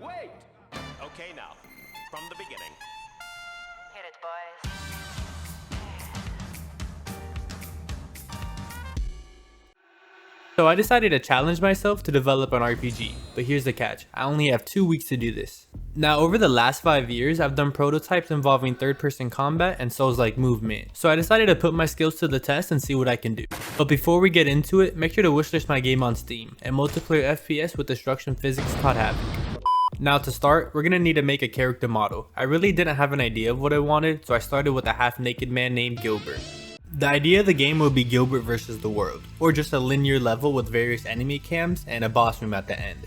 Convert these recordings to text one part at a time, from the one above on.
Wait! Okay, now, from the beginning. Hit it, boys. So I decided to challenge myself to develop an RPG, but here's the catch, I only have 2 weeks to do this. Now over the last 5 years, I've done prototypes involving third-person combat and Souls-like movement, so I decided to put my skills to the test and see what I can do. But before we get into it, make sure to wishlist my game on Steam, a multiplayer FPS with destruction physics called Havoc. Now to start, we're gonna need to make a character model. I really didn't have an idea of what I wanted, so I started with a half-naked man named Gilbert. The idea of the game would be Gilbert versus the world, or just a linear level with various enemy camps and a boss room at the end.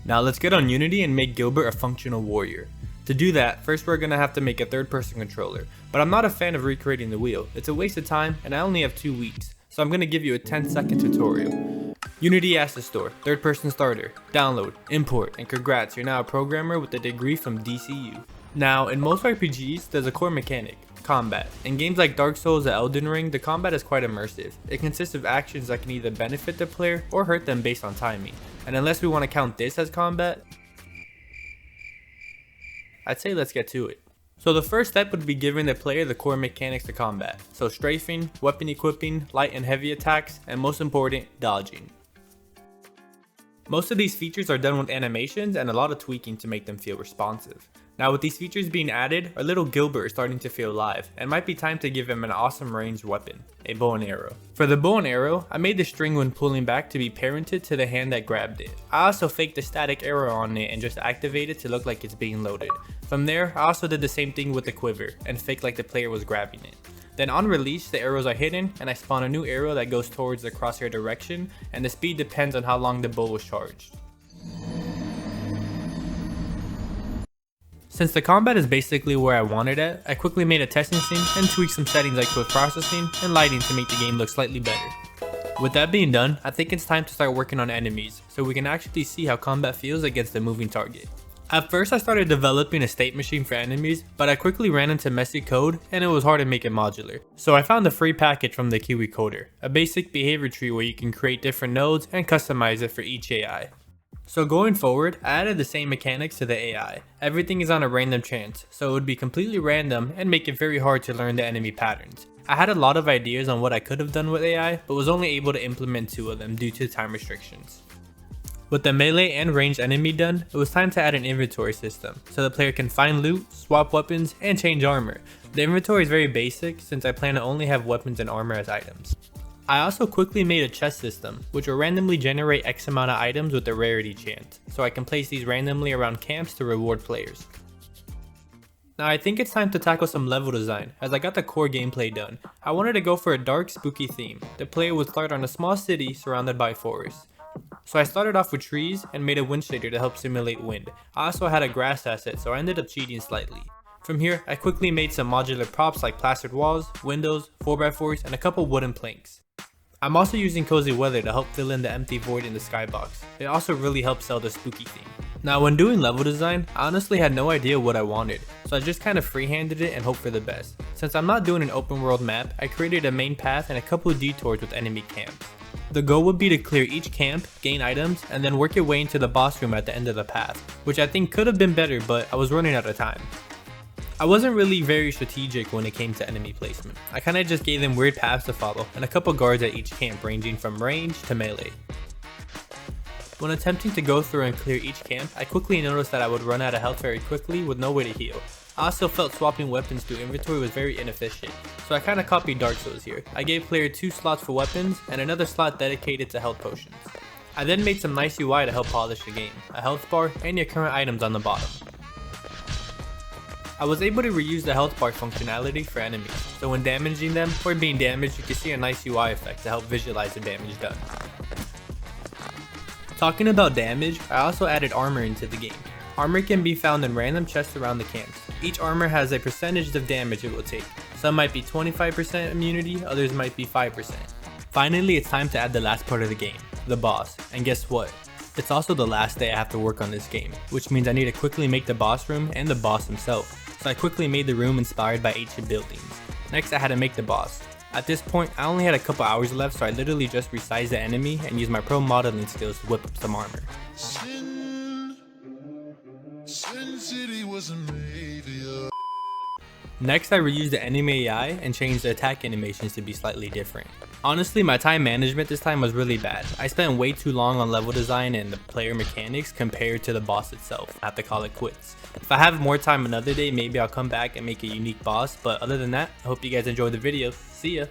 Now let's get on Unity and make Gilbert a functional warrior. To do that, first we're gonna have to make a third-person controller, but I'm not a fan of recreating the wheel. It's a waste of time and I only have 2 weeks, so I'm gonna give you a 10-second tutorial. Unity Asset Store, third-person starter, download, import, and congrats, you're now a programmer with a degree from DCU. Now, in most RPGs, there's a core mechanic, combat. In games like Dark Souls or Elden Ring, the combat is quite immersive. It consists of actions that can either benefit the player or hurt them based on timing. And unless we want to count this as combat, I'd say let's get to it. So the first step would be giving the player the core mechanics to combat. So strafing, weapon equipping, light and heavy attacks, and most important, dodging. Most of these features are done with animations and a lot of tweaking to make them feel responsive. Now with these features being added, our little Gilbert is starting to feel alive, and might be time to give him an awesome ranged weapon, a bow and arrow. For the bow and arrow, I made the string when pulling back to be parented to the hand that grabbed it. I also faked a static arrow on it and just activated to look like it's being loaded. From there, I also did the same thing with the quiver, and faked like the player was grabbing it. Then on release, the arrows are hidden, and I spawn a new arrow that goes towards the crosshair direction, and the speed depends on how long the bow was charged. Since the combat is basically where I wanted it, I quickly made a testing scene and tweaked some settings like post-processing and lighting to make the game look slightly better. With that being done, I think it's time to start working on enemies, so we can actually see how combat feels against a moving target. At first I started developing a state machine for enemies, but I quickly ran into messy code and it was hard to make it modular. So I found a free package from the Kiwi Coder, a basic behavior tree where you can create different nodes and customize it for each AI. So going forward, I added the same mechanics to the AI. Everything is on a random chance, so it would be completely random and make it very hard to learn the enemy patterns. I had a lot of ideas on what I could have done with AI, but was only able to implement 2 of them due to time restrictions. With the melee and ranged enemy done, it was time to add an inventory system, so the player can find loot, swap weapons, and change armor. The inventory is very basic since I plan to only have weapons and armor as items. I also quickly made a chest system, which will randomly generate X amount of items with a rarity chance, so I can place these randomly around camps to reward players. Now I think it's time to tackle some level design, as I got the core gameplay done. I wanted to go for a dark, spooky theme. The player would start on a small city surrounded by forests. So I started off with trees and made a wind shader to help simulate wind. I also had a grass asset, so I ended up cheating slightly. From here, I quickly made some modular props like plastered walls, windows, 4x4s, and a couple wooden planks. I'm also using cozy weather to help fill in the empty void in the skybox. It also really helps sell the spooky theme. Now when doing level design, I honestly had no idea what I wanted, so I just kind of freehanded it and hoped for the best. Since I'm not doing an open world map, I created a main path and a couple of detours with enemy camps. The goal would be to clear each camp, gain items, and then work your way into the boss room at the end of the path, which I think could have been better, but I was running out of time. I wasn't really very strategic when it came to enemy placement. I kinda just gave them weird paths to follow and a couple guards at each camp ranging from range to melee. When attempting to go through and clear each camp, I quickly noticed that I would run out of health very quickly with no way to heal. I also felt swapping weapons through inventory was very inefficient, so I kinda copied Dark Souls here. I gave player 2 slots for weapons and another slot dedicated to health potions. I then made some nice UI to help polish the game, a health bar and your current items on the bottom. I was able to reuse the health bar functionality for enemies, so when damaging them or being damaged you can see a nice UI effect to help visualize the damage done. Talking about damage, I also added armor into the game. Armor can be found in random chests around the camps. Each armor has a percentage of damage it will take. Some might be 25% immunity, others might be 5%. Finally, it's time to add the last part of the game, the boss. And guess what? It's also the last day I have to work on this game, which means I need to quickly make the boss room and the boss himself. So I quickly made the room inspired by ancient buildings. Next I had to make the boss. At this point I only had a couple hours left, so I literally just resized the enemy and used my pro modeling skills to whip up some armor. Next, I reused the enemy AI and changed the attack animations to be slightly different. Honestly, my time management this time was really bad. I spent way too long on level design and the player mechanics compared to the boss itself. I have to call it quits. If I have more time another day, maybe I'll come back and make a unique boss, but other than that, I hope you guys enjoyed the video. See ya!